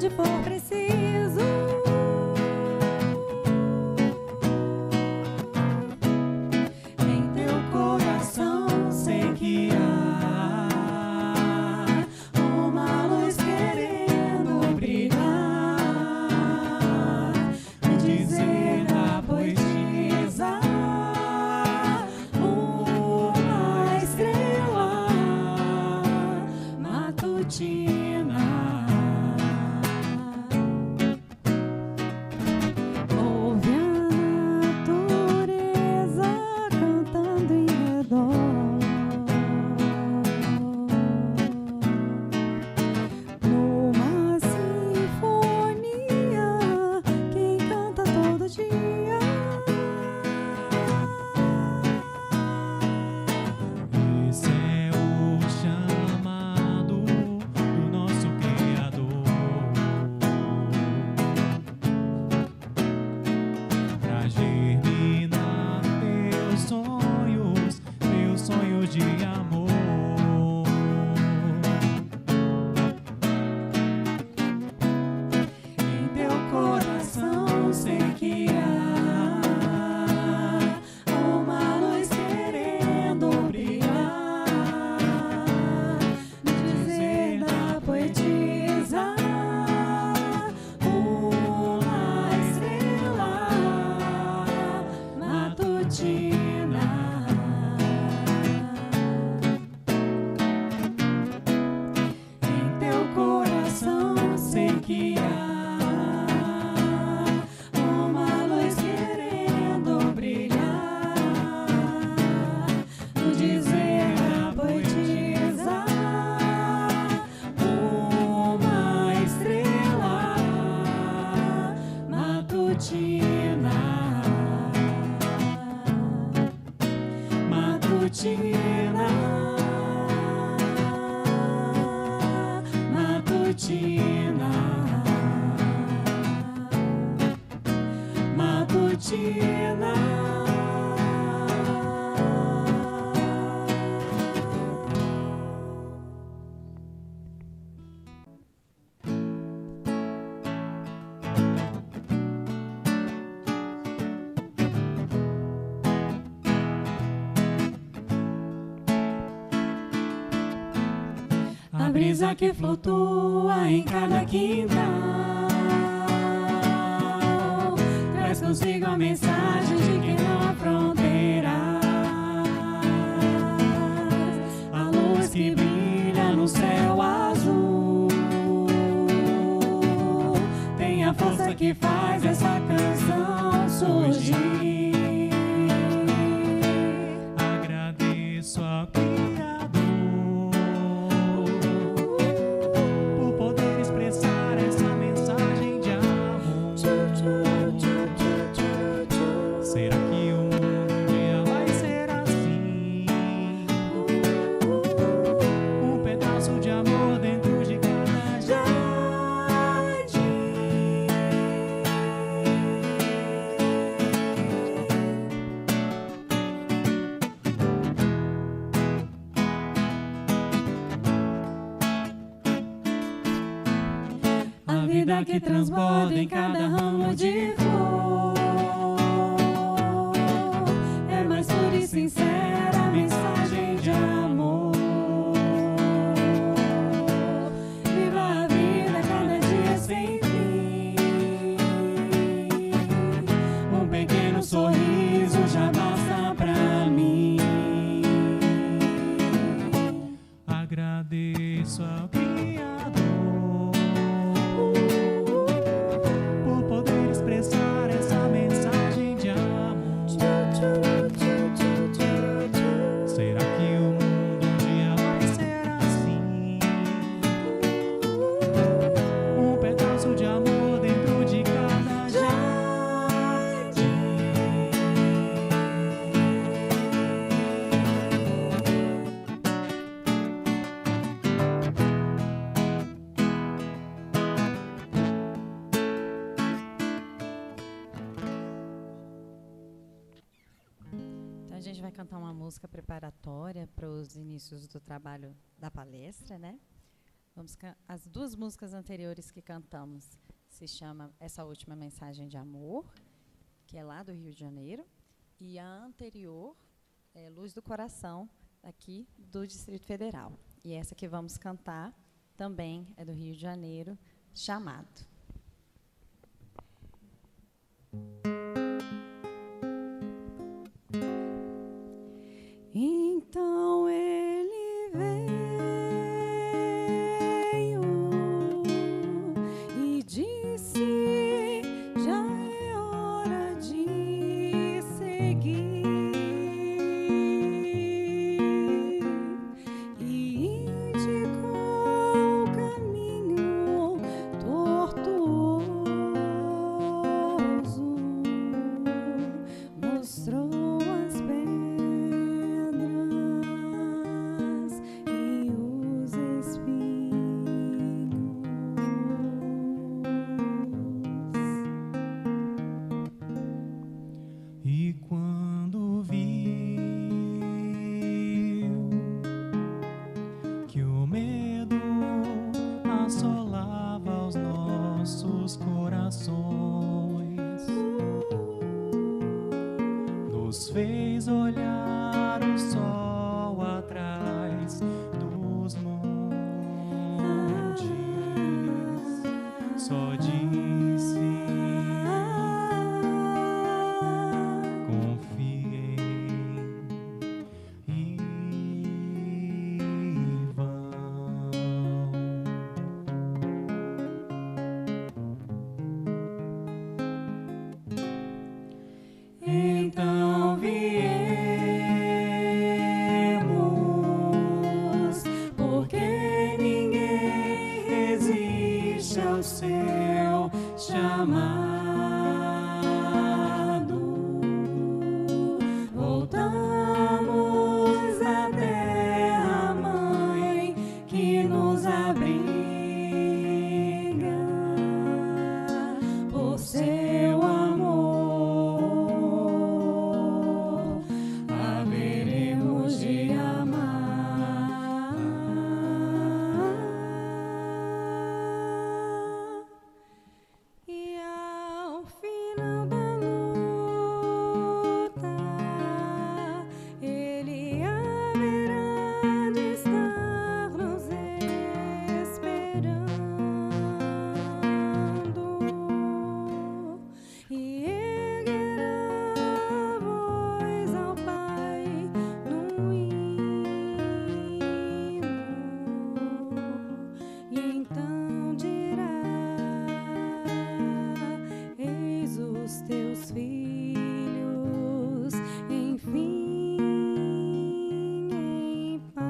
onde for preciso. Em teu coração sei que há uma luz querendo brilhar, me dizer da poetisa uma estrela matutina. Ouve a natureza cantando em redor, numa sinfonia, quem canta todo dia. Esse é o chamado do nosso Criador pra germinar teus sonhos de amor. Em teu coração sei que há uma luz querendo brilhar, me dizer da poetisa uma estrela matutina. Em teu coração sei que há uma luz querendo brilhar, no dizer da poetisa uma estrela matutina. Matutina, matutina, matutina. A brisa que flutua em cada quintal traz consigo a mensagem de que não há fronteiras. A luz que brilha no céu azul tem a força que faz essa canção surgir. Agradeço ao Criador por poder expressar essa mensagem de amor. Será que o mundo um dia vai ser assim? Um pedaço de amor dentro de cada jardim. A vida que transborda em cada ramo de flor é mais pura e sincera a mensagem de amor. Viva a vida cada dia sem fim. Um pequeno sorriso já basta pra mim. Agradeço ao Criador por poder expressar essa mensagem de amor. Será que o mundo um dia vai ser assim? Um pedaço de amor dentro de cada jardim. Então a gente vai cantar uma música preparatória para os inícios do trabalho da palestra, né? As duas músicas anteriores que cantamos se chama Essa Última Mensagem de Amor, que é lá do Rio de Janeiro, e a anterior é Luz do Coração, aqui do Distrito Federal. E essa que vamos cantar também é do Rio de Janeiro, Chamado. Então ele veio e disse: já é hora de seguir, e indicou o caminho tortuoso, mostrou as pedras e os espinhos. E quando viu que o medo assolava os nossos corações, nos fez olhar o sol atrás dos montes, só disse: confiei e vão. Então viemos, porque ninguém resiste ao seu chamado. Voltamos à terra mãe que nos abriga por seu amor. Haveremos de amar. E ao final da luta, ele haverá de estar nos esperando e erguerá a voz ao Pai no hino, e então dirá: eis os teus filhos, enfim, em paz.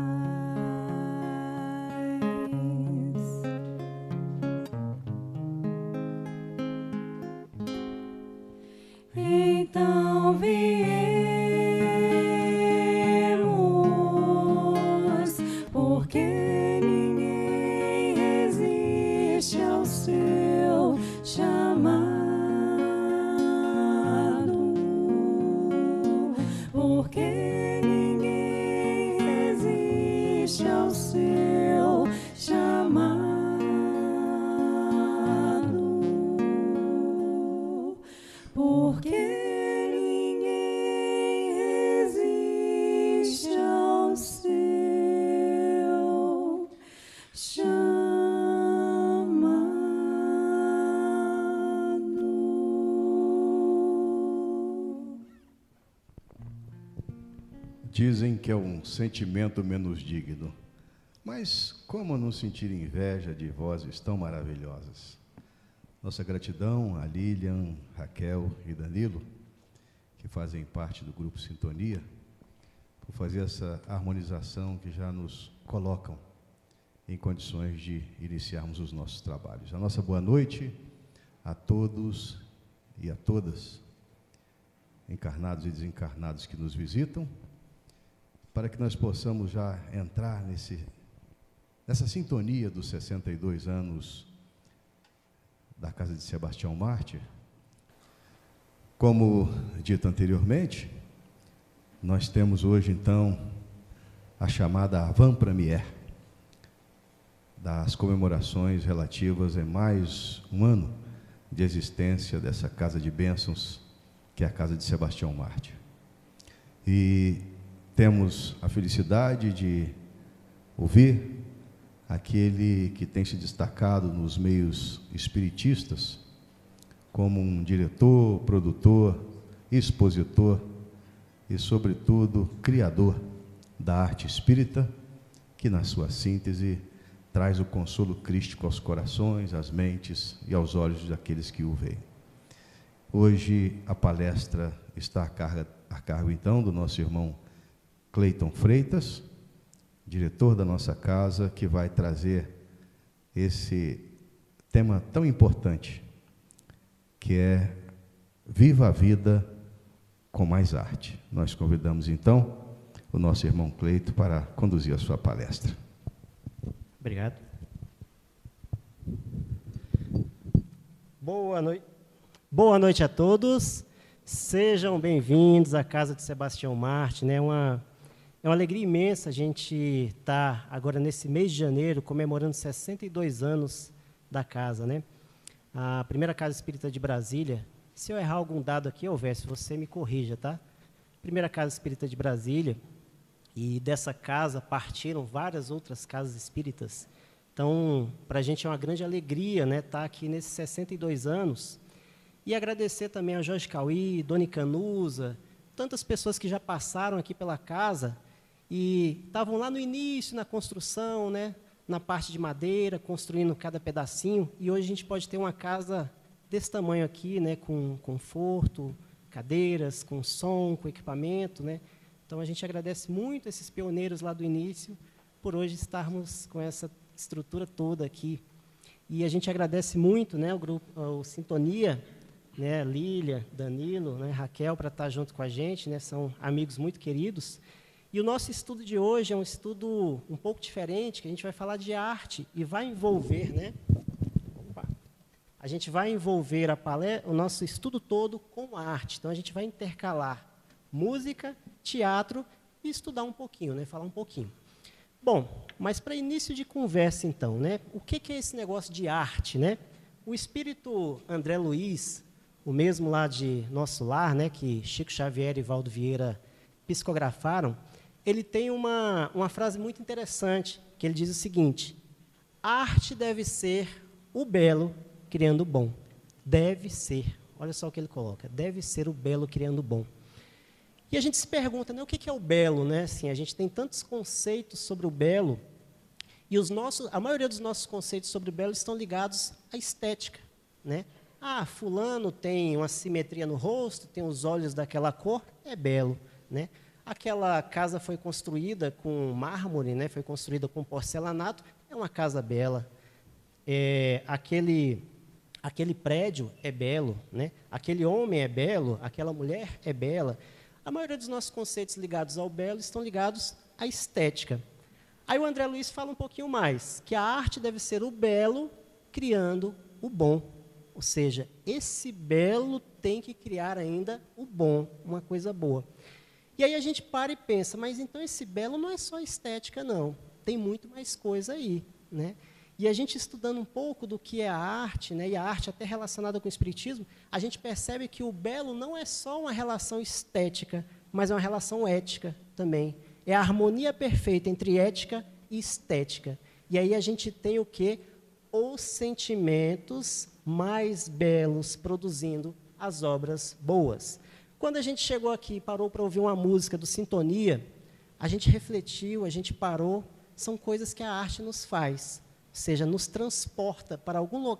Então viemos, porque ninguém resiste ao seu chamado, porque ninguém resiste ao seu chamado, porque ninguém resiste ao seu chamado. Dizem que é um sentimento menos digno, mas como não sentir inveja de vozes tão maravilhosas? Nossa gratidão a Lilian, Raquel e Danilo, que fazem parte do Grupo Sintonia, por fazer essa harmonização que já nos colocam em condições de iniciarmos os nossos trabalhos. A nossa boa noite a todos e a todas, encarnados e desencarnados que nos visitam, para que nós possamos já entrar nessa sintonia dos 62 anos da Casa de Sebastião Mártir. Como dito anteriormente, nós temos hoje, então, a chamada avant-première das comemorações relativas a mais um ano de existência dessa Casa de Bênçãos, que é a Casa de Sebastião Mártir. E temos a felicidade de ouvir aquele que tem se destacado nos meios espiritistas como um diretor, produtor, expositor e, sobretudo, criador da arte espírita, que, na sua síntese, traz o consolo crístico aos corações, às mentes e aos olhos daqueles que o veem. Hoje, a palestra está a cargo, então, do nosso irmão Cleiton Freitas, diretor da nossa casa, que vai trazer esse tema tão importante, que é Viva a Vida com Mais Arte. Nós convidamos, então, o nosso irmão Cleiton para conduzir a sua palestra. Obrigado. Boa noite a todos. Sejam bem-vindos à Casa de Sebastião Mártir, né? É uma alegria imensa a gente estar agora nesse mês de janeiro comemorando 62 anos da casa, né? A primeira Casa Espírita de Brasília. Se eu errar algum dado aqui, Alvécio, você me corrija, tá? Primeira Casa Espírita de Brasília. E dessa casa partiram várias outras casas espíritas. Então, para a gente é uma grande alegria, né, estar aqui nesses 62 anos. E agradecer também a Jorge Cauí, Dona Canuza, tantas pessoas que já passaram aqui pela casa e estavam lá no início, na construção, né, na parte de madeira, construindo cada pedacinho. E hoje a gente pode ter uma casa desse tamanho aqui, né, com conforto, cadeiras, com som, com equipamento, né. Então, a gente agradece muito esses pioneiros lá do início por hoje estarmos com essa estrutura toda aqui. E a gente agradece muito, né, o grupo, o Sintonia, né, Lília, Danilo, né, Raquel, para estar junto com a gente, né, são amigos muito queridos. E o nosso estudo de hoje é um estudo um pouco diferente, que a gente vai falar de arte e vai envolver, né, a gente vai envolver o nosso estudo todo com arte. Então, a gente vai intercalar música, teatro e estudar um pouquinho, né? Falar um pouquinho. Bom, mas para início de conversa, então, né? O que é esse negócio de arte, né? O espírito André Luiz, o mesmo lá de Nosso Lar, né? Que Chico Xavier e Valdo Vieira psicografaram, ele tem uma frase muito interessante, que ele diz o seguinte: arte deve ser o belo criando o bom. Deve ser. Olha só o que ele coloca. Deve ser o belo criando o bom. E a gente se pergunta, né, o que é o belo, né? Assim, a gente tem tantos conceitos sobre o belo e a maioria dos nossos conceitos sobre o belo estão ligados à estética, né? Ah, fulano tem uma simetria no rosto, tem os olhos daquela cor, é belo, né? Aquela casa foi construída com mármore, né? Foi construída com porcelanato, é uma casa bela. Aquele prédio é belo, né? Aquele homem é belo, aquela mulher é bela. A maioria dos nossos conceitos ligados ao belo estão ligados à estética. Aí o André Luiz fala um pouquinho mais, que a arte deve ser o belo criando o bom. Ou seja, esse belo tem que criar ainda o bom, uma coisa boa. E aí a gente para e pensa, mas então esse belo não é só estética, não. Tem muito mais coisa aí, né? E a gente estudando um pouco do que é a arte, né, e a arte até relacionada com o espiritismo, a gente percebe que o belo não é só uma relação estética, mas é uma relação ética também. É a harmonia perfeita entre ética e estética. E aí a gente tem o quê? Os sentimentos mais belos produzindo as obras boas. Quando a gente chegou aqui e parou para ouvir uma música do Sintonia, a gente refletiu, a gente parou, são coisas que a arte nos faz. Ou seja, nos transporta para algum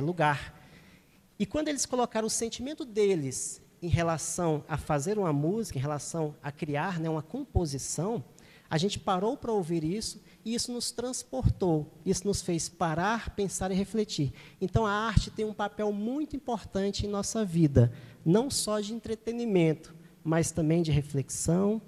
lugar. E quando eles colocaram o sentimento deles em relação a fazer uma música, em relação a criar, né, uma composição, a gente parou para ouvir isso e isso nos transportou, isso nos fez parar, pensar e refletir. Então, a arte tem um papel muito importante em nossa vida, não só de entretenimento, mas também de reflexão,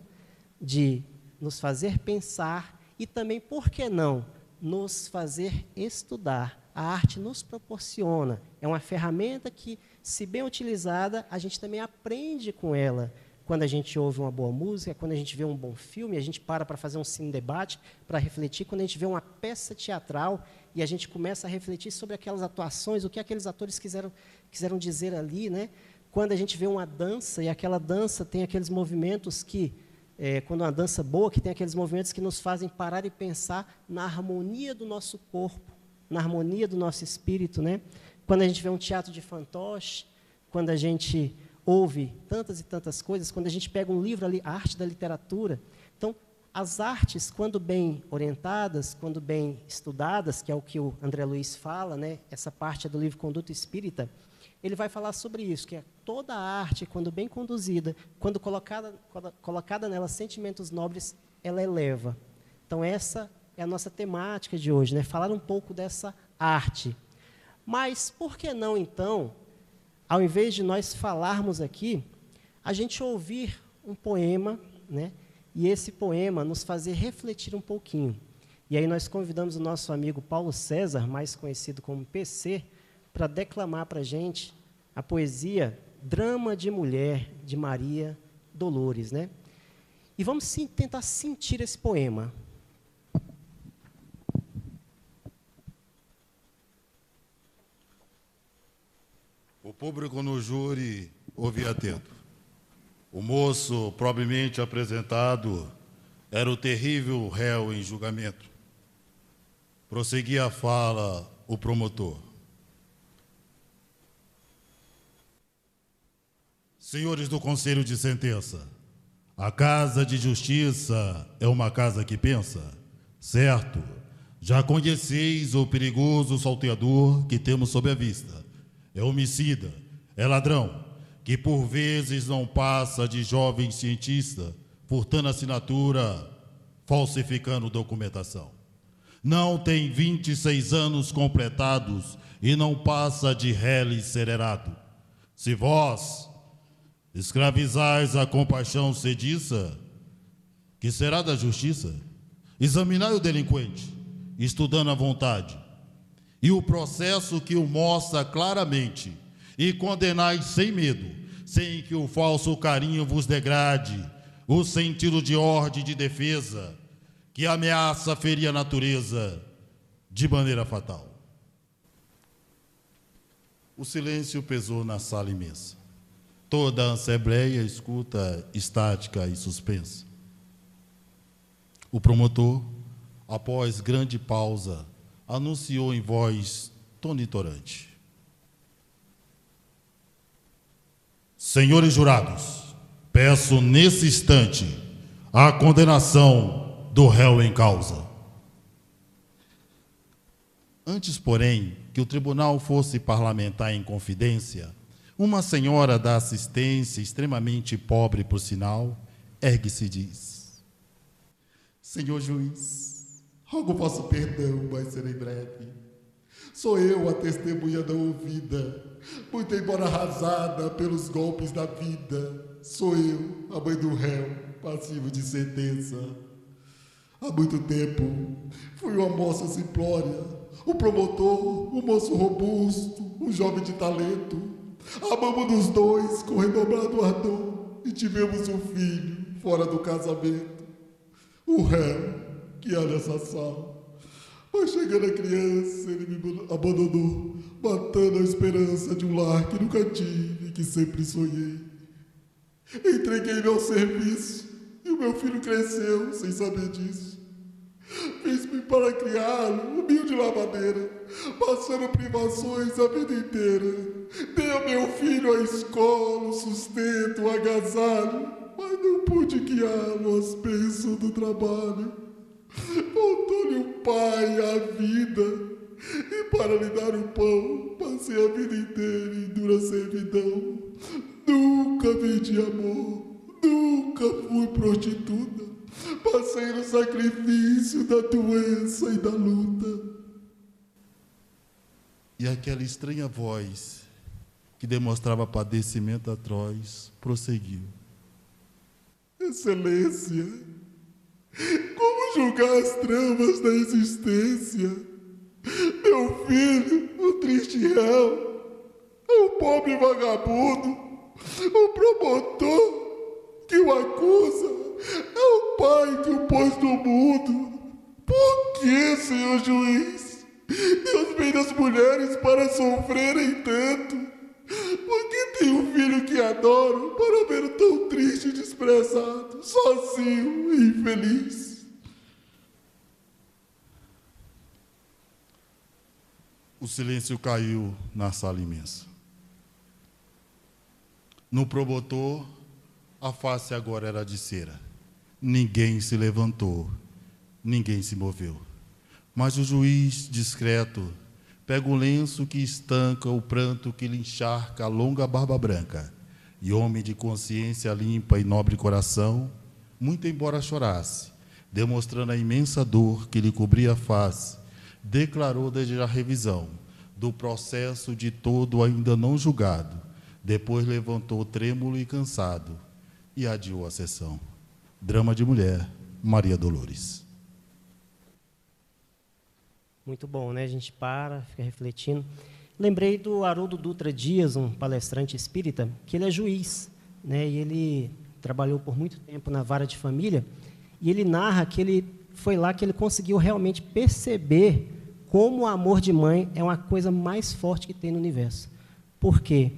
de nos fazer pensar e também, por que não, nos fazer estudar. A arte nos proporciona, é uma ferramenta que, se bem utilizada, a gente também aprende com ela, quando a gente ouve uma boa música, quando a gente vê um bom filme, a gente para fazer um cine-debate, para refletir, quando a gente vê uma peça teatral e a gente começa a refletir sobre aquelas atuações, o que aqueles atores quiseram dizer ali, né? Quando a gente vê uma dança e aquela dança tem aqueles movimentos que, quando uma dança boa, que tem aqueles movimentos que nos fazem parar e pensar na harmonia do nosso corpo, na harmonia do nosso espírito, né? Quando a gente vê um teatro de fantoche, quando a gente ouve tantas e tantas coisas, quando a gente pega um livro ali, a arte da literatura. Então, as artes, quando bem orientadas, quando bem estudadas, que é o que o André Luiz fala, né? Essa parte é do livro Conduta Espírita, ele vai falar sobre isso, que é toda a arte, quando bem conduzida, quando colocada nela sentimentos nobres, ela eleva. Então, essa é a nossa temática de hoje, né? Falar um pouco dessa arte. Mas, por que não, então, ao invés de nós falarmos aqui, a gente ouvir um poema, né? E esse poema nos fazer refletir um pouquinho. E aí nós convidamos o nosso amigo Paulo César, mais conhecido como PC, para declamar para a gente a poesia Drama de Mulher, de Maria Dolores, né? E vamos tentar sentir esse poema. O público no júri ouvia atento. O moço, propriamente apresentado, era o terrível réu em julgamento. Prosseguia a fala o promotor. Senhores do Conselho de Sentença, a Casa de Justiça é uma casa que pensa, certo? Já conheceis o perigoso salteador que temos sob a vista. É homicida, é ladrão, que por vezes não passa de jovem cientista, furtando assinatura, falsificando documentação. Não tem 26 anos completados e não passa de reles cererado. Se vós escravizais a compaixão sediça, que será da justiça? Examinai o delinquente, estudando à vontade, e o processo que o mostra claramente, e condenai sem medo, sem que o falso carinho vos degrade, o sentido de ordem e de defesa, que ameaça ferir a natureza de maneira fatal. O silêncio pesou na sala imensa. Toda a assembleia escuta estática e suspensa. O promotor, após grande pausa, anunciou em voz tonitruante: Senhores jurados, peço nesse instante a condenação do réu em causa. Antes, porém, que o tribunal fosse parlamentar em confidência, uma senhora da assistência, extremamente pobre por sinal, ergue-se e diz: Senhor juiz, rogo vosso perdão, mas serei breve. Sou eu a testemunha não ouvida, muito embora arrasada pelos golpes da vida. Sou eu, a mãe do réu, passivo de sentença. Há muito tempo, fui uma moça simplória, o promotor, um moço robusto, um jovem de talento. Amamos os dois com redobrado ardor e tivemos um filho fora do casamento. O réu que há nessa sala. Mas chegando a criança, ele me abandonou, matando a esperança de um lar que nunca tive e que sempre sonhei. Entreguei-me ao serviço e o meu filho cresceu sem saber disso. Fiz-me para criá-lo, humilde lavadeira, passando privações a vida inteira. Dei ao meu filho a escola, o sustento, o agasalho, mas não pude guiá-lo às bênçãos do trabalho. Faltou-lhe o pai, a vida, e para lhe dar o pão, passei a vida inteira em dura servidão. Nunca vendi amor, nunca fui prostituta, passei no sacrifício da doença e da luta. E aquela estranha voz, que demonstrava padecimento atroz, prosseguiu: Excelência, como julgar as tramas da existência? Meu filho, o triste réu, o pobre vagabundo, o promotor que o acusa é o pai que o pôs no mundo. Por que, Senhor juiz, Deus fez as mulheres para sofrerem tanto? Por que tem um filho que adoro para ver tão triste e desprezado, sozinho e infeliz? O silêncio caiu na sala imensa. No promotor, a face agora era de cera. Ninguém se levantou, ninguém se moveu. Mas o juiz, discreto, pega o lenço que estanca o pranto que lhe encharca a longa barba branca, e homem de consciência limpa e nobre coração, muito embora chorasse, demonstrando a imensa dor que lhe cobria a face, declarou desde a revisão do processo de todo ainda não julgado. Depois levantou trêmulo e cansado e adiou a sessão. Drama de mulher, Maria Dolores. Muito bom, né? A gente fica refletindo. Lembrei do Haroldo Dutra Dias, um palestrante espírita, que ele é juiz, né? E ele trabalhou por muito tempo na vara de família, e ele narra que ele foi lá que ele conseguiu realmente perceber como o amor de mãe é uma coisa mais forte que tem no universo. Por quê?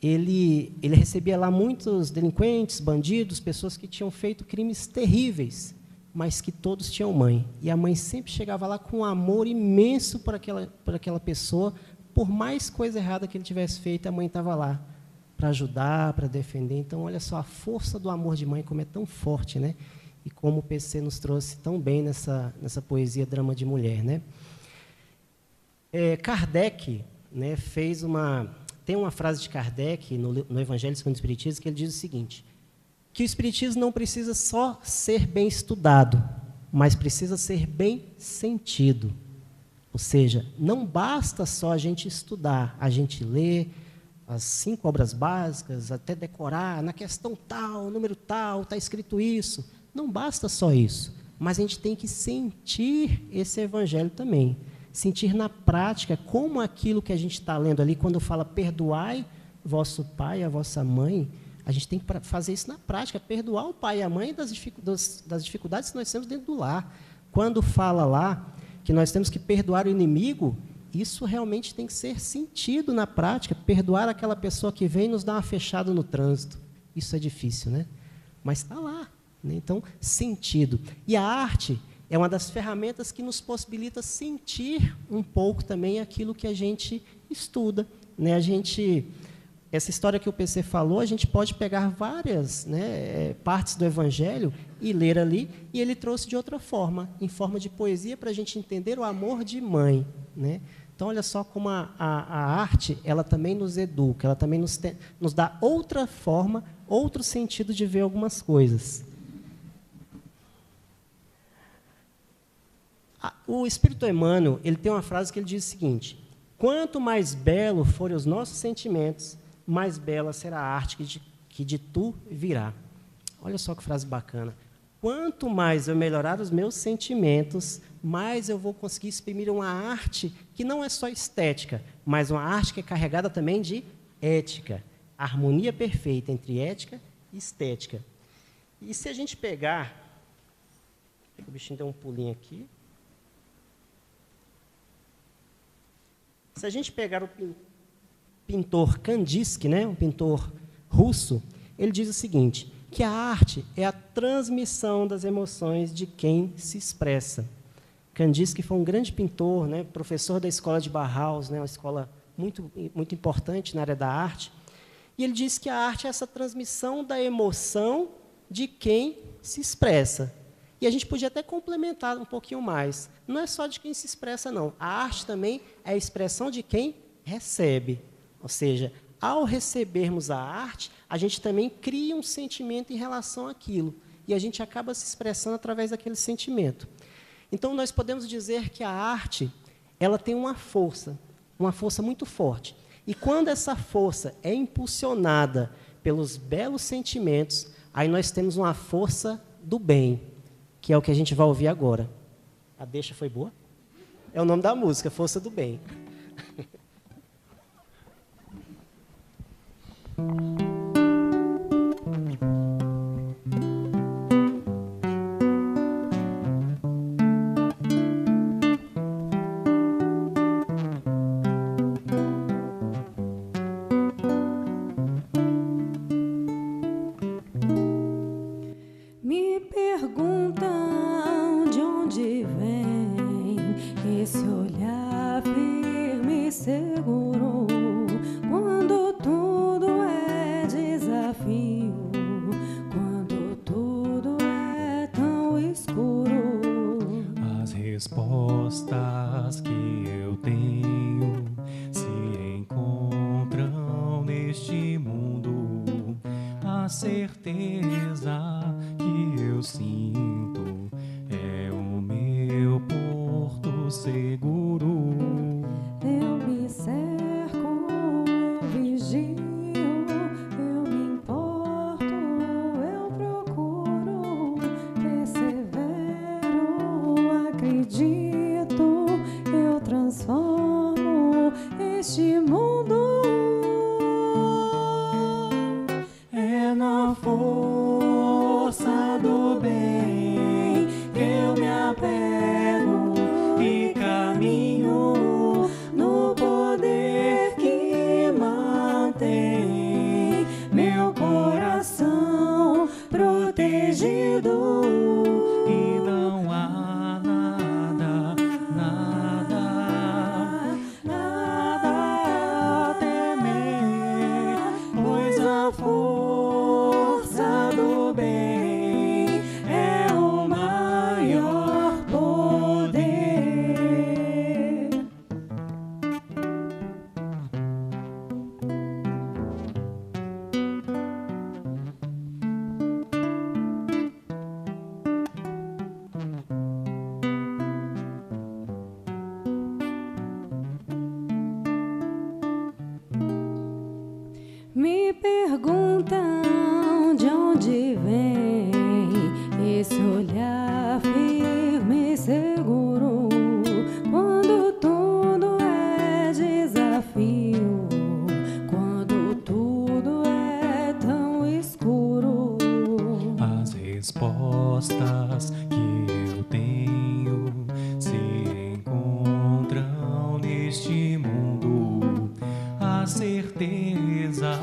Ele recebia lá muitos delinquentes, bandidos, pessoas que tinham feito crimes terríveis, mas que todos tinham mãe. E a mãe sempre chegava lá com um amor imenso por aquela pessoa. Por mais coisa errada que ele tivesse feito, a mãe estava lá para ajudar, para defender. Então, olha só a força do amor de mãe, como é tão forte, né? E como o PC nos trouxe tão bem nessa poesia Drama de Mulher, né? Kardec, né, tem uma frase de Kardec no Evangelho segundo o Espiritismo que ele diz o seguinte, que o Espiritismo não precisa só ser bem estudado, mas precisa ser bem sentido. Ou seja, não basta só a gente estudar, a gente ler as 5 obras básicas, até decorar, na questão tal, número tal, está escrito isso. Não basta só isso, mas a gente tem que sentir esse Evangelho também. Sentir na prática como aquilo que a gente está lendo ali, quando fala perdoai vosso pai e a vossa mãe, a gente tem que fazer isso na prática, perdoar o pai e a mãe das dificuldades que nós temos dentro do lar. Quando fala lá que nós temos que perdoar o inimigo, isso realmente tem que ser sentido na prática, perdoar aquela pessoa que vem nos dar uma fechada no trânsito. Isso é difícil, né? Mas está lá, né? Então, sentido. E a arte é uma das ferramentas que nos possibilita sentir um pouco também aquilo que a gente estuda, né? Essa história que o PC falou, a gente pode pegar várias, né, partes do Evangelho e ler ali, e ele trouxe de outra forma, em forma de poesia, para a gente entender o amor de mãe, né? Então, olha só como a arte, ela também nos educa, ela também nos dá outra forma, outro sentido de ver algumas coisas. O Espírito Emmanuel, ele tem uma frase que ele diz o seguinte, quanto mais belo forem os nossos sentimentos, mais bela será a arte que de tu virá. Olha só que frase bacana. Quanto mais eu melhorar os meus sentimentos, mais eu vou conseguir exprimir uma arte que não é só estética, mas uma arte que é carregada também de ética. A harmonia perfeita entre ética e estética. E se a gente pegar... O bichinho deu um pulinho aqui. Se a gente pegar o pintor Kandinsky, né, um pintor russo, ele diz o seguinte, que a arte é a transmissão das emoções de quem se expressa. Kandinsky foi um grande pintor, né, professor da escola de Bauhaus, né, uma escola muito, muito importante na área da arte, e ele diz que a arte é essa transmissão da emoção de quem se expressa. E a gente podia até complementar um pouquinho mais. Não é só de quem se expressa, não. A arte também é a expressão de quem recebe. Ou seja, ao recebermos a arte, a gente também cria um sentimento em relação àquilo. E a gente acaba se expressando através daquele sentimento. Então, nós podemos dizer que a arte, ela tem uma força muito forte. E quando essa força é impulsionada pelos belos sentimentos, aí nós temos uma força do bem, que é o que a gente vai ouvir agora. A deixa foi boa? É o nome da música, Força do Bem. A certeza que eu sinto é o meu porto seguro. Eu me cerco, eu vigio, eu me importo, eu procuro, persevero, acredito, eu transformo este mundo. É na força do bem que eu me apego e caminho no poder que mantém meu coração protegido. E não há nada, nada, nada a temer, pois a força do bem é o maior poder. Me perguntam de onde vem esse olhar firme e seguro, quando tudo é desafio, quando tudo é tão escuro. As respostas que eu tenho se encontram neste mundo. A certeza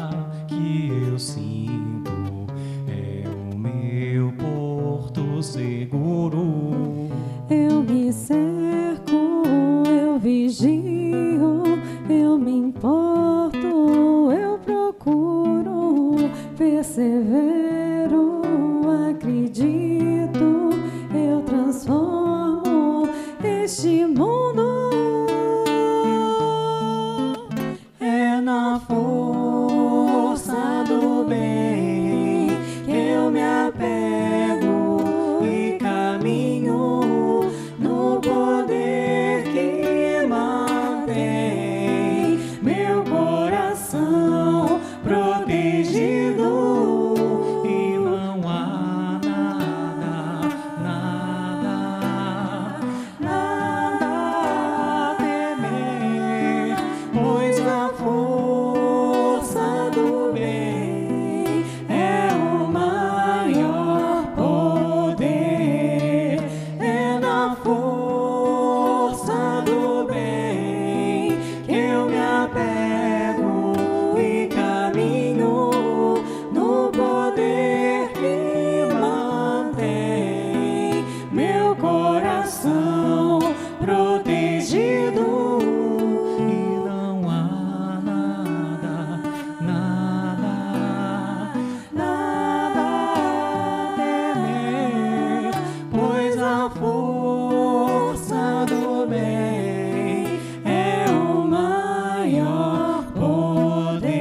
que eu sinto é o meu porto seguro. Eu me cerco, eu vigio, eu me importo, eu procuro, persevero, acredito, eu transformo este mundo. É na força do bem que eu me apego e caminho no poder que mantém meu coração protegido. E não há nada, nada, nada a temer, pois a força do bem é o maior poder. É na força do bem que eu me apego e caminho no poder que mantém meu coração protegido. E não há nada, nada, nada a temer, pois a força do bem é o maior poder.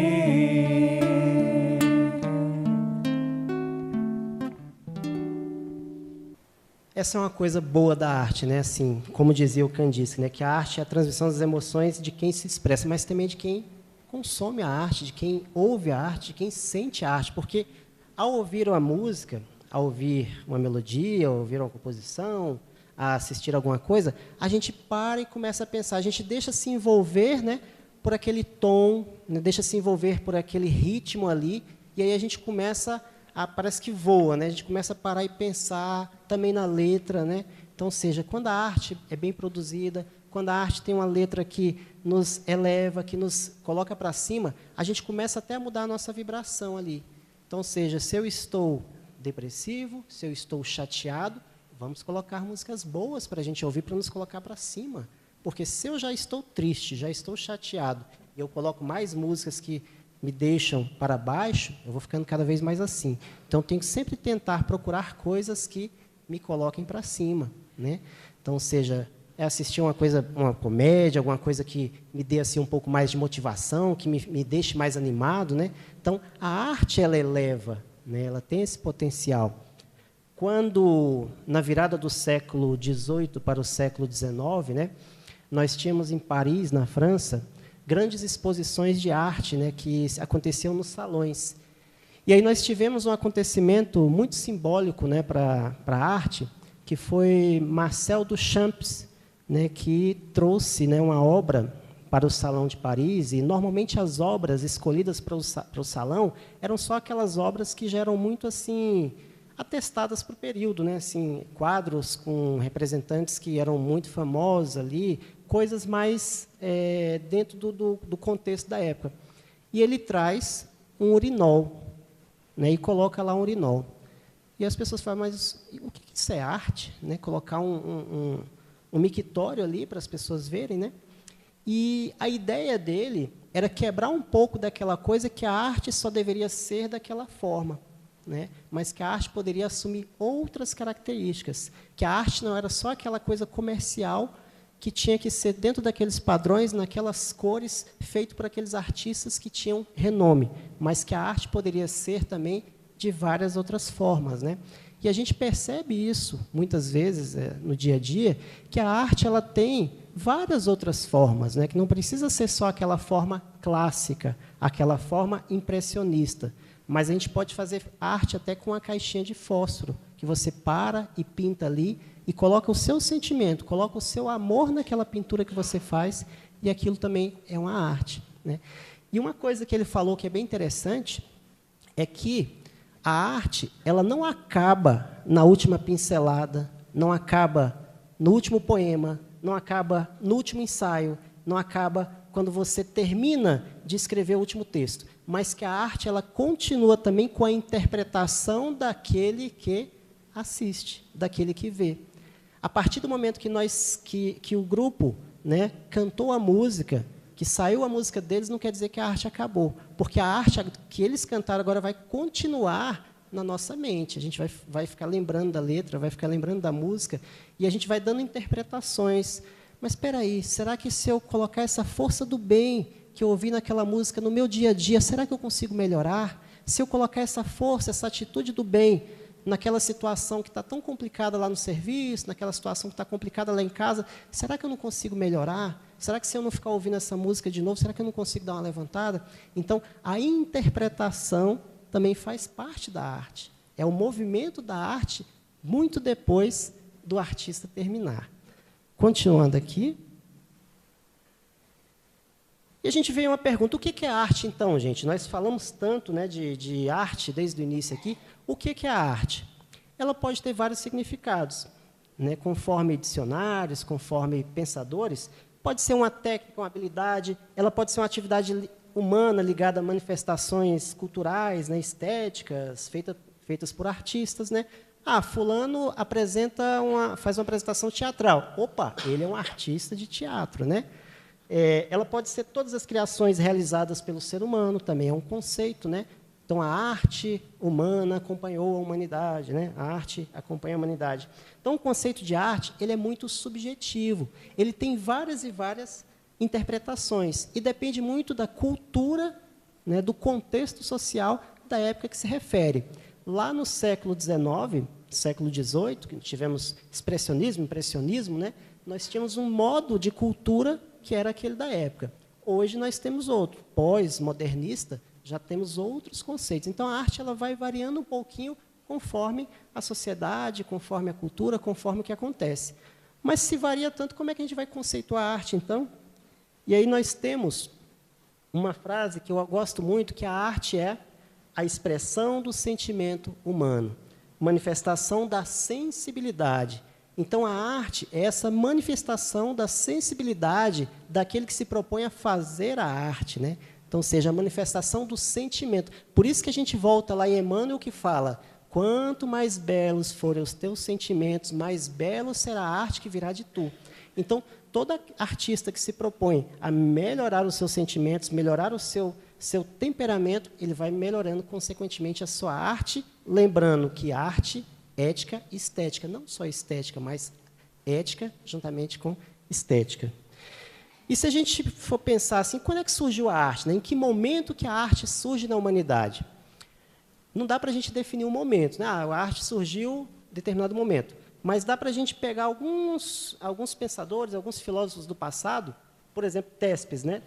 Essa é uma coisa boa da arte, né? Assim, como dizia o Candice, né? Que a arte é a transmissão das emoções de quem se expressa, mas também de quem consome a arte, de quem ouve a arte, de quem sente a arte. Porque ao ouvir uma música, ao ouvir uma melodia, ao ouvir uma composição, a assistir alguma coisa, a gente para e começa a pensar, a gente deixa se envolver, né, por aquele tom, né, deixa se envolver por aquele ritmo ali, e aí a gente começa parece que voa, né? A gente começa a parar e pensar também na letra, né? Então, seja, quando a arte é bem produzida, quando a arte tem uma letra que nos eleva, que nos coloca para cima, a gente começa até a mudar a nossa vibração ali. Então, seja, se eu estou depressivo, se eu estou chateado, vamos colocar músicas boas para a gente ouvir, para nos colocar para cima. Porque se eu já estou triste, já estou chateado, e eu coloco mais músicas que me deixam para baixo, eu vou ficando cada vez mais assim. Então, tenho que sempre tentar procurar coisas que me coloquem para cima, né? Então, seja assistir uma comédia, alguma coisa que me dê assim um pouco mais de motivação, que me deixe mais animado, né? Então, a arte ela eleva, né? Ela tem esse potencial. Quando, na virada do século XVIII para o século XIX, né, nós tínhamos em Paris, na França, grandes exposições de arte, né, que aconteciam nos salões. E aí nós tivemos um acontecimento muito simbólico, né, para a arte, que foi Marcel Duchamp, né, que trouxe, né, uma obra para o Salão de Paris, e normalmente as obras escolhidas para o salão eram só aquelas obras que já eram muito assim atestadas para o período, né, assim, quadros com representantes que eram muito famosos ali, coisas mais dentro do contexto da época. E ele traz um urinol, né, e coloca lá um urinol. E as pessoas falam, mas o que isso é arte? Né? Colocar um mictório ali para as pessoas verem, né? E a ideia dele era quebrar um pouco daquela coisa que a arte só deveria ser daquela forma, né? Mas que a arte poderia assumir outras características, que a arte não era só aquela coisa comercial que tinha que ser dentro daqueles padrões, naquelas cores, feito por aqueles artistas que tinham renome, mas que a arte poderia ser também de várias outras formas, né? E a gente percebe isso, muitas vezes, no dia a dia, que a arte ela tem várias outras formas, né? Que não precisa ser só aquela forma clássica, aquela forma impressionista, mas a gente pode fazer arte até com uma caixinha de fósforo, que você para e pinta ali, e coloca o seu sentimento, coloca o seu amor naquela pintura que você faz, e aquilo também é uma arte, né? E uma coisa que ele falou que é bem interessante é que a arte ela não acaba na última pincelada, não acaba no último poema, não acaba no último ensaio, não acaba quando você termina de escrever o último texto, mas que a arte ela continua também com a interpretação daquele que assiste, daquele que vê. A partir do momento que o grupo, né, cantou a música, que saiu a música deles, não quer dizer que a arte acabou, porque a arte que eles cantaram agora vai continuar na nossa mente. A gente vai ficar lembrando da letra, vai ficar lembrando da música, e a gente vai dando interpretações. Mas espera aí, será que se eu colocar essa força do bem que eu ouvi naquela música no meu dia a dia, será que eu consigo melhorar? Se eu colocar essa força, essa atitude do bem naquela situação que está tão complicada lá no serviço, naquela situação que está complicada lá em casa, será que eu não consigo melhorar? Será que se eu não ficar ouvindo essa música de novo, será que eu não consigo dar uma levantada? Então, a interpretação também faz parte da arte. É o movimento da arte muito depois do artista terminar. Continuando aqui. E a gente vê uma pergunta, o que é arte então, gente? Nós falamos tanto, né, de arte desde o início aqui. O que é a arte? Ela pode ter vários significados, né, conforme dicionários, conforme pensadores. Pode ser uma técnica, uma habilidade, ela pode ser uma atividade humana ligada a manifestações culturais, né, estéticas, feitas por artistas, né? Ah, fulano faz uma apresentação teatral. Opa, ele é um artista de teatro, né? Ela pode ser todas as criações realizadas pelo ser humano, também é um conceito, né? Então, a arte humana acompanhou a humanidade, né? A arte acompanha a humanidade. Então, o conceito de arte ele é muito subjetivo. Ele tem várias e várias interpretações e depende muito da cultura, né, do contexto social da época que se refere. Lá no século XIX, século XVIII, que tivemos expressionismo, impressionismo, né, nós tínhamos um modo de cultura que era aquele da época. Hoje nós temos outro, pós-modernista, já temos outros conceitos. Então, a arte ela vai variando um pouquinho conforme a sociedade, conforme a cultura, conforme o que acontece. Mas se varia tanto, como é que a gente vai conceituar a arte, então? E aí nós temos uma frase que eu gosto muito, que a arte é a expressão do sentimento humano, manifestação da sensibilidade. Então, a arte é essa manifestação da sensibilidade daquele que se propõe a fazer a arte, né? Então, seja a manifestação do sentimento. Por isso que a gente volta lá em Emmanuel que fala, quanto mais belos forem os teus sentimentos, mais belo será a arte que virá de tu. Então, todo artista que se propõe a melhorar os seus sentimentos, melhorar o seu temperamento, ele vai melhorando, consequentemente, a sua arte, lembrando que arte, ética e estética, não só estética, mas ética juntamente com estética. E se a gente for pensar assim, quando é que surgiu a arte? Né? Em que momento que a arte surge na humanidade? não dá para a gente definir um momento, né? A arte surgiu em determinado momento, mas dá para a gente pegar alguns pensadores, alguns filósofos do passado, por exemplo, Tespes, né?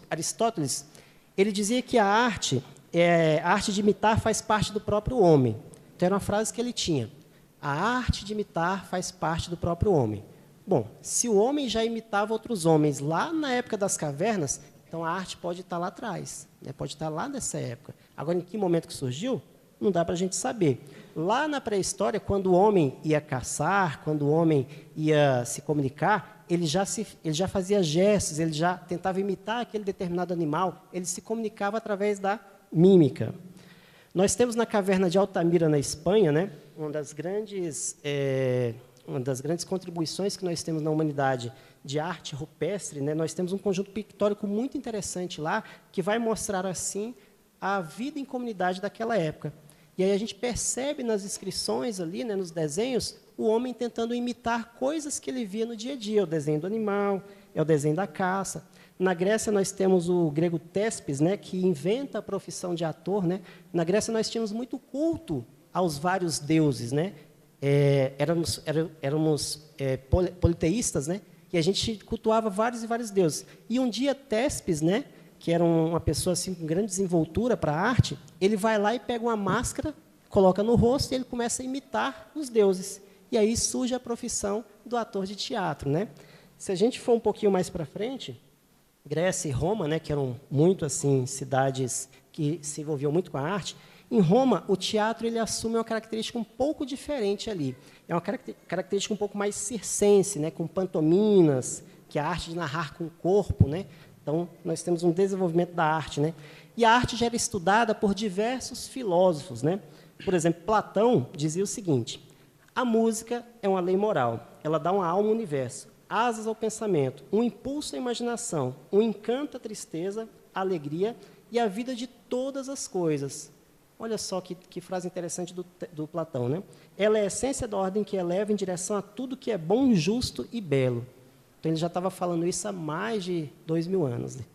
Aristóteles, ele dizia que a arte de imitar faz parte do próprio homem. Então, era uma frase que ele tinha. A arte de imitar faz parte do próprio homem. Bom, se o homem já imitava outros homens lá na época das cavernas, então a arte pode estar lá atrás, né? Pode estar lá nessa época. Agora, em que momento que surgiu? Não dá para a gente saber. Lá na pré-história, quando o homem ia caçar, quando o homem ia se comunicar, ele já fazia gestos, ele já tentava imitar aquele determinado animal, ele se comunicava através da mímica. Nós temos na caverna de Altamira, na Espanha, né, uma das grandes contribuições que nós temos na humanidade de arte rupestre, né, nós temos um conjunto pictórico muito interessante lá, que vai mostrar, assim, a vida em comunidade daquela época. E aí a gente percebe nas inscrições ali, né, nos desenhos, o homem tentando imitar coisas que ele via no dia a dia. É o desenho do animal, é o desenho da caça. Na Grécia, nós temos o grego Tespes, né, que inventa a profissão de ator. Né? Na Grécia, nós tínhamos muito culto aos vários deuses. Né? Éramos politeístas, né? E a gente cultuava vários e vários deuses. E um dia, Tespes, né, que era uma pessoa assim, com grande desenvoltura para a arte, ele vai lá e pega uma máscara, coloca no rosto e ele começa a imitar os deuses. E aí surge a profissão do ator de teatro. Né? Se a gente for um pouquinho mais para frente, Grécia e Roma, né, que eram muito assim, cidades que se envolviam muito com a arte, em Roma, o teatro ele assume uma característica um pouco diferente ali. É uma característica um pouco mais circense, né, com pantominas, que é a arte de narrar com o corpo. Né? Então, nós temos um desenvolvimento da arte. Né? E a arte já era estudada por diversos filósofos. Né? Por exemplo, Platão dizia o seguinte: a música é uma lei moral, ela dá uma alma ao universo, asas ao pensamento, um impulso à imaginação, um encanto à tristeza, à alegria e à vida de todas as coisas. Olha só que frase interessante do Platão. Né? Ela é a essência da ordem que eleva em direção a tudo que é bom, justo e belo. Então, ele já estava falando isso há mais de 2000 anos. Né?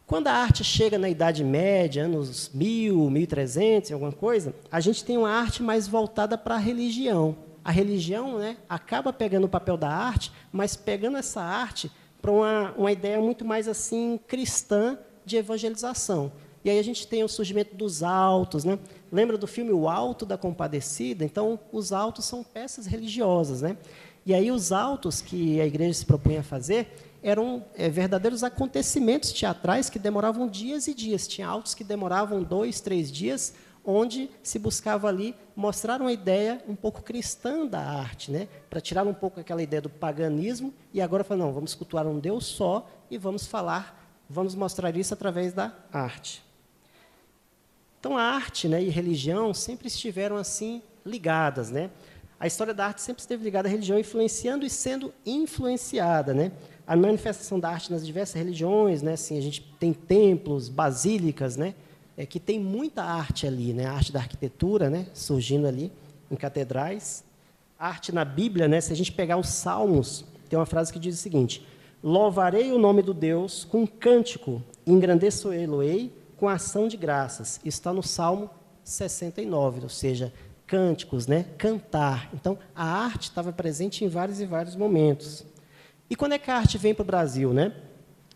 Quando a arte chega na Idade Média, anos 1000, 1300, alguma coisa, a gente tem uma arte mais voltada para a religião. A religião, né, acaba pegando o papel da arte, mas pegando essa arte para uma ideia muito mais assim cristã de evangelização. E aí a gente tem o surgimento dos autos. Né? Lembra do filme O Auto da Compadecida? Então, os autos são peças religiosas. Né? E aí os autos que a igreja se propunha a fazer eram verdadeiros acontecimentos teatrais que demoravam dias e dias. Tinha autos que demoravam 2, 3 dias, onde se buscava ali mostrar uma ideia um pouco cristã da arte, né? Para tirar um pouco aquela ideia do paganismo e agora falar, não, vamos cultuar um Deus só e vamos mostrar isso através da arte. Então, a arte, né, e religião sempre estiveram assim ligadas. Né? A história da arte sempre esteve ligada à religião, influenciando e sendo influenciada. Né? A manifestação da arte nas diversas religiões, né, assim, a gente tem templos, basílicas, né, que tem muita arte ali, né, a arte da arquitetura, né, surgindo ali em catedrais. A arte na Bíblia, né, se a gente pegar os Salmos, tem uma frase que diz o seguinte: louvarei o nome do Deus com cântico, engrandeço-ei com ação de graças. Isso está no Salmo 69, ou seja, cânticos, né? Cantar. Então, a arte estava presente em vários e vários momentos. E quando é que a arte vem para o Brasil? Né?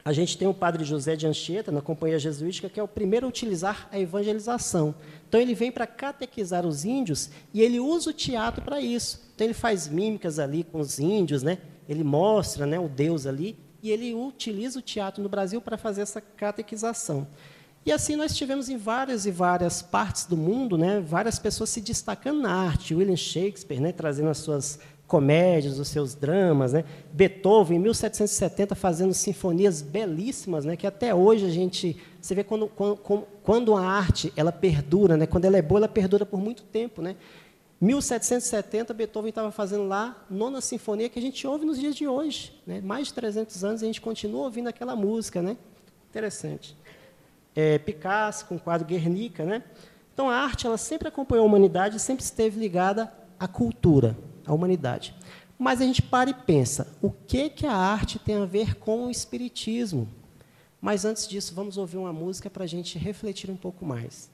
A gente tem o padre José de Anchieta, na Companhia Jesuítica, que é o primeiro a utilizar a evangelização. Então, ele vem para catequizar os índios e ele usa o teatro para isso. Então, ele faz mímicas ali com os índios, né? Ele mostra, né, o Deus ali, e ele utiliza o teatro no Brasil para fazer essa catequização. E assim nós tivemos em várias e várias partes do mundo, né, várias pessoas se destacando na arte. William Shakespeare, né, trazendo as suas comédias, os seus dramas. Né? Beethoven, em 1770, fazendo sinfonias belíssimas, né, que até hoje a gente... Você vê quando a arte ela perdura, né, quando ela é boa, ela perdura por muito tempo. Né? 1770, Beethoven estava fazendo lá a 9ª Sinfonia, que a gente ouve nos dias de hoje. Né? Mais de 300 anos a gente continua ouvindo aquela música. Né? Interessante. Picasso, com o quadro Guernica. Né? Então, a arte ela sempre acompanhou a humanidade, sempre esteve ligada à cultura, à humanidade. Mas a gente para e pensa, o que a arte tem a ver com o espiritismo? Mas antes disso, vamos ouvir uma música para a gente refletir um pouco mais.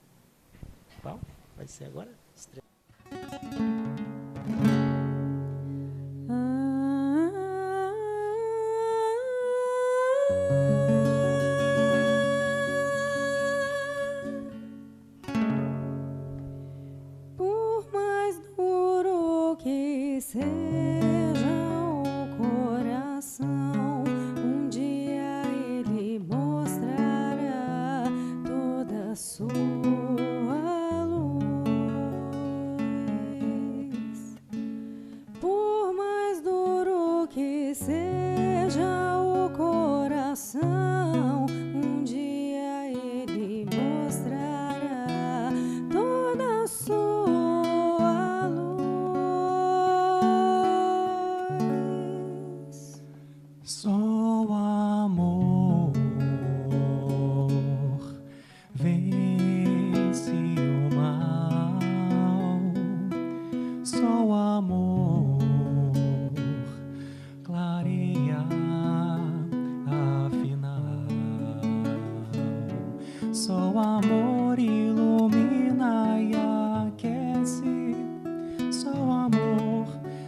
Qual? Pode ser agora? Por mais duro que seja o coração, um dia ele mostrará toda a sua luz. Por mais duro que seja o coração, um dia ele mostrará toda a sua luz. Só o amor vence o mal. Só o amor clareia afinal. Só o amor ilumina e aquece. Só o amor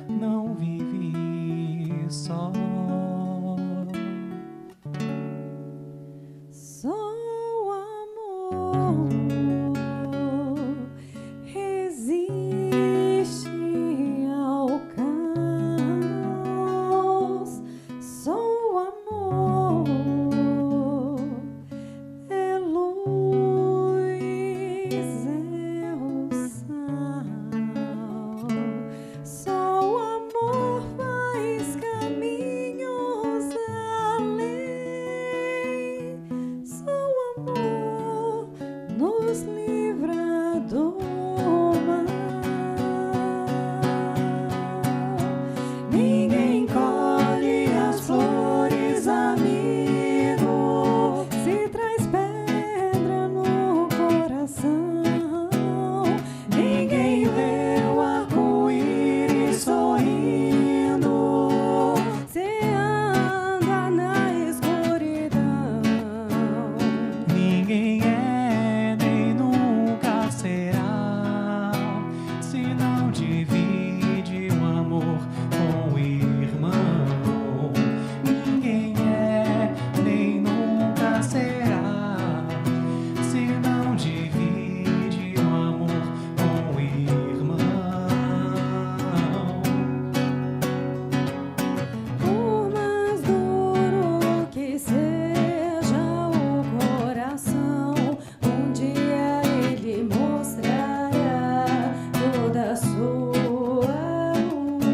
não vive só. Só o amor resiste ao caos. Só o amor é luz, é o sal. Só o amor faz caminhos além. Só o amor nos livra do mal. Ninguém colhe as flores, amigo, se traz pedra no coração. Ninguém vê o arco-íris sorrindo, se anda na escuridão. Ninguém é nem nunca será, se não divide o amor com o irmão. Ninguém é nem nunca será, se não divide o amor com o irmão. Por mais duro que seja o coração, um dia ele mostrará toda a sua luz.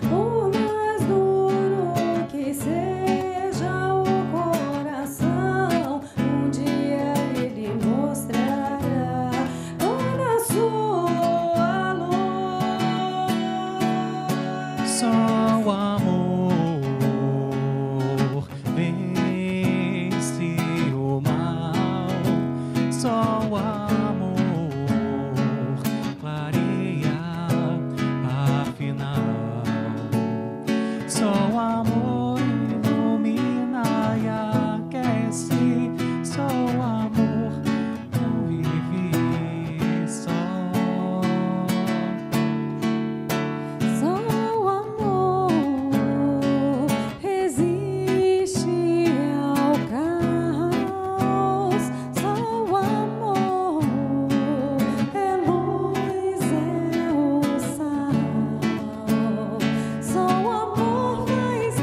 Por mais duro que seja o coração, um dia ele mostrará toda a sua luz. Só o amor vence o mal. Só o amor clareia afinal. Só o amor ilumina e aquece. Só o amor não vive só. Só o amor resiste ao caos. Só o amor é luz, é o sal. Só o amor faz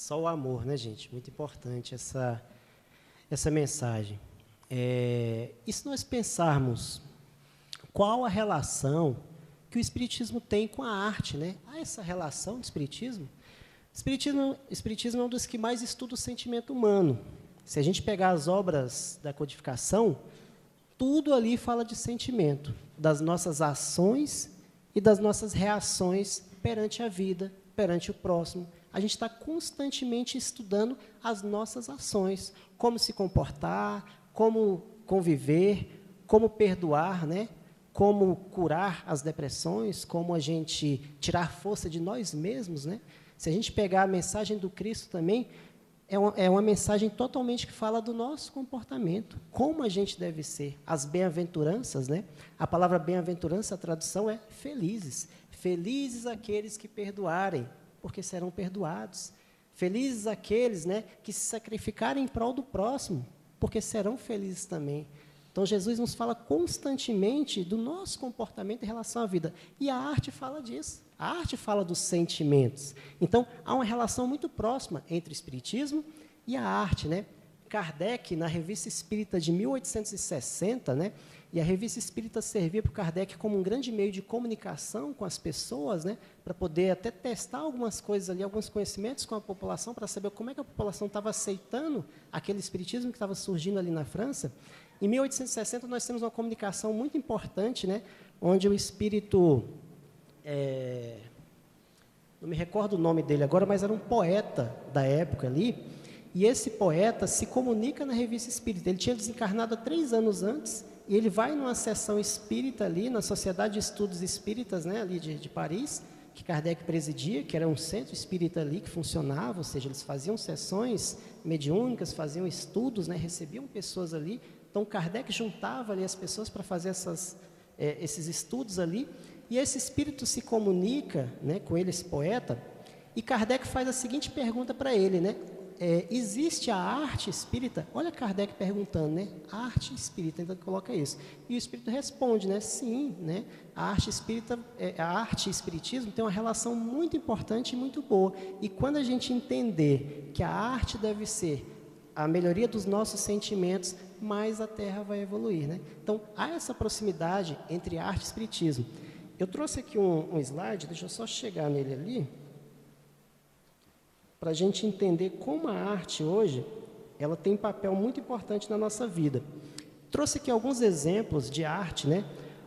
Só o amor, né, gente? Muito importante essa mensagem. E se nós pensarmos qual a relação que o Espiritismo tem com a arte, né? Há essa relação do Espiritismo? Espiritismo é um dos que mais estuda o sentimento humano. Se a gente pegar as obras da codificação, tudo ali fala de sentimento, das nossas ações e das nossas reações perante a vida, perante o próximo. A gente está constantemente estudando as nossas ações, como se comportar, como conviver, como perdoar, né? Como curar as depressões, como a gente tirar força de nós mesmos, né? Se a gente pegar a mensagem do Cristo também, é uma mensagem totalmente que fala do nosso comportamento, como a gente deve ser. As bem-aventuranças, né? A palavra bem-aventurança, a tradução é felizes. Felizes aqueles que perdoarem, porque serão perdoados. Felizes aqueles, né, que se sacrificarem em prol do próximo, porque serão felizes também. Então, Jesus nos fala constantemente do nosso comportamento em relação à vida. E a arte fala disso. A arte fala dos sentimentos. Então, há uma relação muito próxima entre o Espiritismo e a arte, né? Kardec, na Revista Espírita de 1860, né? E a Revista Espírita servia para o Kardec como um grande meio de comunicação com as pessoas, né? Para poder até testar algumas coisas ali, alguns conhecimentos com a população, para saber como é que a população estava aceitando aquele espiritismo que estava surgindo ali na França. Em 1860, nós temos uma comunicação muito importante, né? Onde o espírito... não me recordo o nome dele agora, mas era um poeta da época ali, e esse poeta se comunica na Revista Espírita. Ele tinha desencarnado há 3 anos antes, e ele vai numa sessão espírita ali, na Sociedade de Estudos Espíritas, né, ali de Paris, que Kardec presidia, que era um centro espírita ali que funcionava, ou seja, eles faziam sessões mediúnicas, faziam estudos, né, recebiam pessoas ali. Então, Kardec juntava ali as pessoas para fazer esses estudos ali, e esse espírito se comunica, né, com ele, esse poeta, e Kardec faz a seguinte pergunta para ele, né? Existe a arte espírita? Olha Kardec perguntando, né? A arte espírita, então coloca isso. E o espírito responde, né? Sim, né? A arte espírita, a arte e espiritismo tem uma relação muito importante e muito boa. E quando a gente entender que a arte deve ser a melhoria dos nossos sentimentos, mais a Terra vai evoluir, né? Então, há essa proximidade entre arte e espiritismo. Eu trouxe aqui um slide, deixa eu só chegar nele ali, para a gente entender como a arte hoje, ela tem um papel muito importante na nossa vida. Trouxe aqui alguns exemplos de arte, né?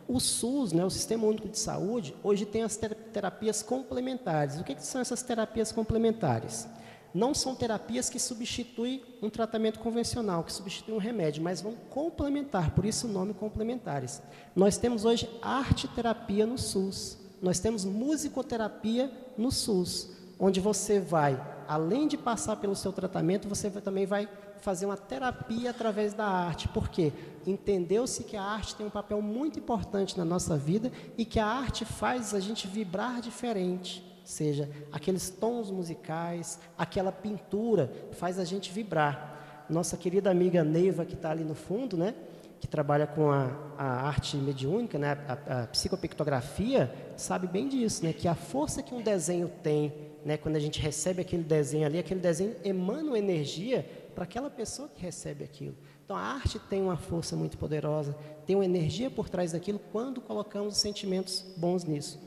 O SUS, né, o Sistema Único de Saúde, hoje tem as terapias complementares. O que são essas terapias complementares? Não são terapias que substituem um tratamento convencional, que substituem um remédio, mas vão complementar, por isso o nome complementares. Nós temos hoje arte-terapia no SUS, nós temos musicoterapia no SUS, onde você vai, além de passar pelo seu tratamento, você também vai fazer uma terapia através da arte. Por quê? Entendeu-se que a arte tem um papel muito importante na nossa vida e que a arte faz a gente vibrar diferente. Ou seja, aqueles tons musicais, aquela pintura faz a gente vibrar. Nossa querida amiga Neiva, que está ali no fundo, né, que trabalha com a arte mediúnica, né, a psicopictografia, sabe bem disso, né, que a força que um desenho tem, né, quando a gente recebe aquele desenho ali, aquele desenho emana uma energia para aquela pessoa que recebe aquilo. Então, a arte tem uma força muito poderosa, tem uma energia por trás daquilo quando colocamos sentimentos bons nisso.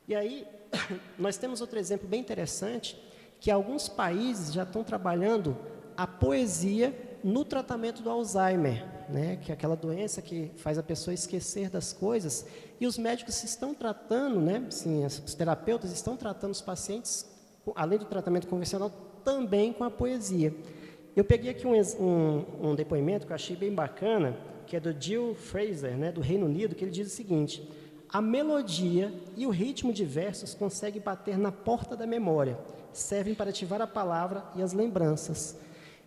E aí, nós temos outro exemplo bem interessante, que alguns países já estão trabalhando a poesia no tratamento do Alzheimer, né, que é aquela doença que faz a pessoa esquecer das coisas, e os médicos estão tratando, né, assim, os terapeutas estão tratando os pacientes, além do tratamento convencional, também com a poesia. Eu peguei aqui um depoimento que eu achei bem bacana, que é do Jill Fraser, né, do Reino Unido, que ele diz o seguinte: a melodia e o ritmo de versos conseguem bater na porta da memória, servem para ativar a palavra e as lembranças.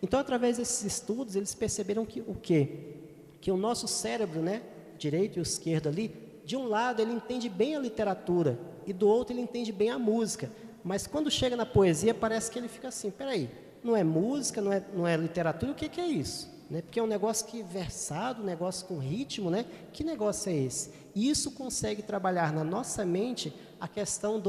Então, através desses estudos, eles perceberam que o quê? Que o nosso cérebro, né, direito e esquerdo ali, de um lado ele entende bem a literatura e do outro ele entende bem a música. Mas quando chega na poesia, parece que ele fica assim, peraí, não é música, não é literatura, o que é isso? Né? Porque é um negócio que versado, um negócio com ritmo, né? Que negócio é esse? E isso consegue trabalhar na nossa mente a questão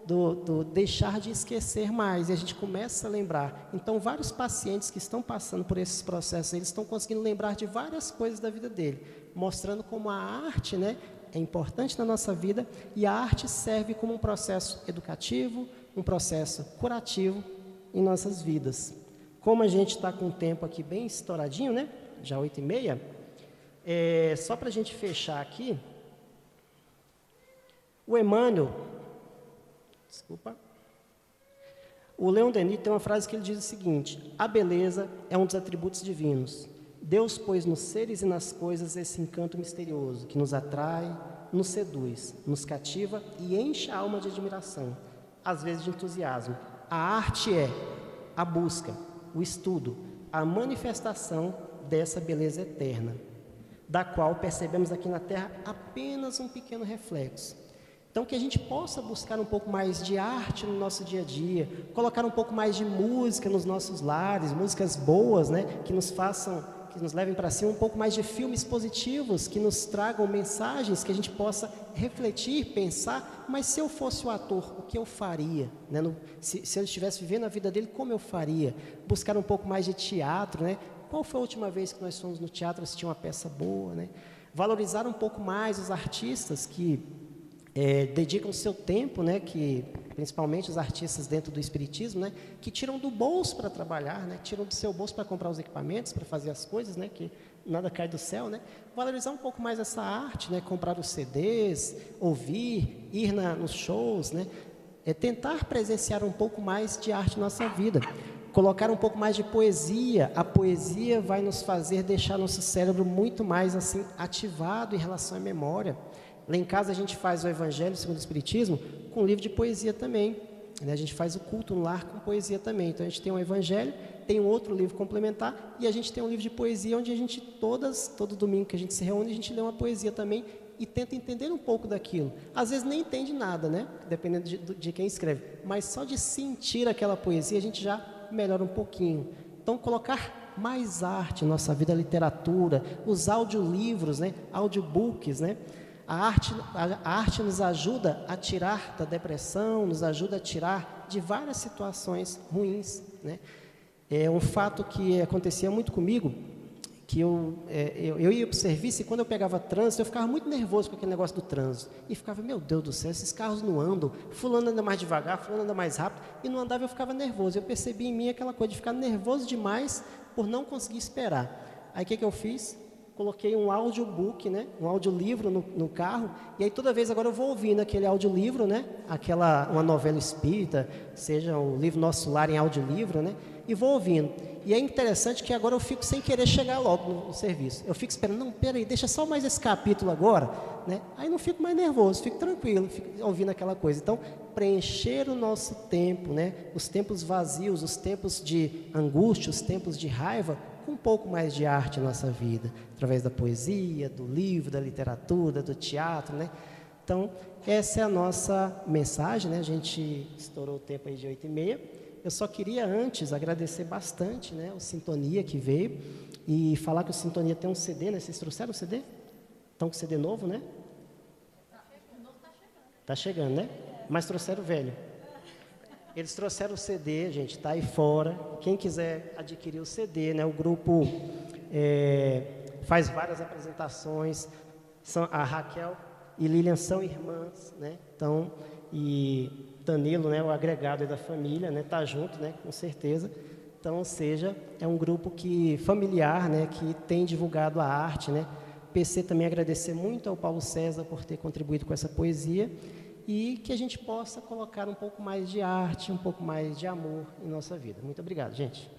do deixar de esquecer mais, e a gente começa a lembrar. Então, vários pacientes que estão passando por esses processos, eles estão conseguindo lembrar de várias coisas da vida dele, mostrando como a arte, né, é importante na nossa vida, e a arte serve como um processo educativo, um processo curativo em nossas vidas. Como a gente está com o tempo aqui bem estouradinho, né, já 8h30, só para a gente fechar aqui, o Emmanuel, o Leon Denis tem uma frase que ele diz o seguinte: a beleza é um dos atributos divinos. Deus pôs nos seres e nas coisas esse encanto misterioso que nos atrai, nos seduz, nos cativa e enche a alma de admiração, às vezes de entusiasmo. A arte é a busca, o estudo, a manifestação dessa beleza eterna, da qual percebemos aqui na Terra apenas um pequeno reflexo. Então, que a gente possa buscar um pouco mais de arte no nosso dia a dia, colocar um pouco mais de música nos nossos lares, músicas boas, né, que nos façam, que nos levem para cima, um pouco mais de filmes positivos, que nos tragam mensagens que a gente possa refletir, pensar, mas se eu fosse o ator, o que eu faria? Né? Se eu estivesse vivendo a vida dele, como eu faria? Buscar um pouco mais de teatro, né? Qual foi a última vez que nós fomos no teatro assistir uma peça boa, né? Valorizar um pouco mais os artistas que dedicam seu tempo, né, que principalmente os artistas dentro do espiritismo, né, que tiram do bolso para trabalhar, né, tiram do seu bolso para comprar os equipamentos, para fazer as coisas, né, que nada cai do céu, né, valorizar um pouco mais essa arte, né, comprar os CDs, ouvir, ir nos shows, né, tentar presenciar um pouco mais de arte na nossa vida, colocar um pouco mais de poesia. A poesia vai nos fazer deixar nosso cérebro muito mais assim ativado em relação à memória. Lá em casa a gente faz o Evangelho segundo o Espiritismo com livro de poesia também, né? A gente faz o culto no lar com poesia também. Então a gente tem um Evangelho, tem um outro livro complementar e a gente tem um livro de poesia onde a gente, todo domingo que a gente se reúne, a gente lê uma poesia também e tenta entender um pouco daquilo. Às vezes nem entende nada, né? Dependendo de quem escreve, mas só de sentir aquela poesia a gente já melhora um pouquinho. Então colocar mais arte na nossa vida, a literatura, os audiolivros, né? Audiobooks, né? A arte nos ajuda a tirar da depressão, nos ajuda a tirar de várias situações ruins, né? É um fato que acontecia muito comigo, que eu ia para o serviço e quando eu pegava trânsito, eu ficava muito nervoso com aquele negócio do trânsito. E ficava, meu Deus do céu, esses carros não andam, fulano anda mais devagar, fulano anda mais rápido, e não andava, eu ficava nervoso. Eu percebi em mim aquela coisa de ficar nervoso demais por não conseguir esperar. Aí o que eu fiz? Coloquei um audiobook, né, um audiolivro no carro, e aí toda vez agora eu vou ouvindo aquele audiolivro, né, uma novela espírita, seja o livro Nosso Lar em audiolivro, né, e vou ouvindo. E é interessante que agora eu fico sem querer chegar logo no serviço. Eu fico esperando, não, peraí, deixa só mais esse capítulo agora, né, aí não fico mais nervoso, fico tranquilo, fico ouvindo aquela coisa. Então, preencher o nosso tempo, né, os tempos vazios, os tempos de angústia, os tempos de raiva, com um pouco mais de arte na nossa vida, através da poesia, do livro, da literatura, do teatro, né? Então, essa é a nossa mensagem, né? A gente estourou o tempo aí de 8h30. Eu só queria antes agradecer bastante, né, o Sintonia que veio e falar que o Sintonia tem um CD, né? Vocês trouxeram o CD? Estão com o CD novo, né? Tá chegando, né? Mas trouxeram o velho. Eles trouxeram o CD, gente, está aí fora. Quem quiser adquirir o CD, né, o grupo faz várias apresentações. A Raquel e Lilian são irmãs, né? Então, e Danilo, né, o agregado da família, né, tá junto, né, com certeza. Então, ou seja, é um grupo familiar, né, que tem divulgado a arte, né. PC também agradecer muito ao Paulo César por ter contribuído com essa poesia. E que a gente possa colocar um pouco mais de arte, um pouco mais de amor em nossa vida. Muito obrigado, gente.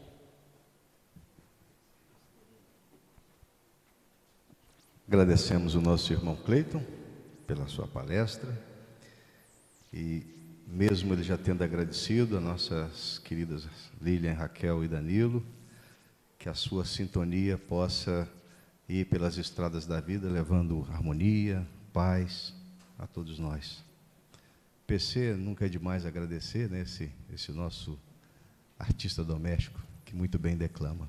Agradecemos o nosso irmão Cleiton pela sua palestra. E mesmo ele já tendo agradecido a nossas queridas Lilian, Raquel e Danilo, que a sua sintonia possa ir pelas estradas da vida, levando harmonia, paz a todos nós. PC, nunca é demais agradecer, né, esse nosso artista doméstico, que muito bem declama.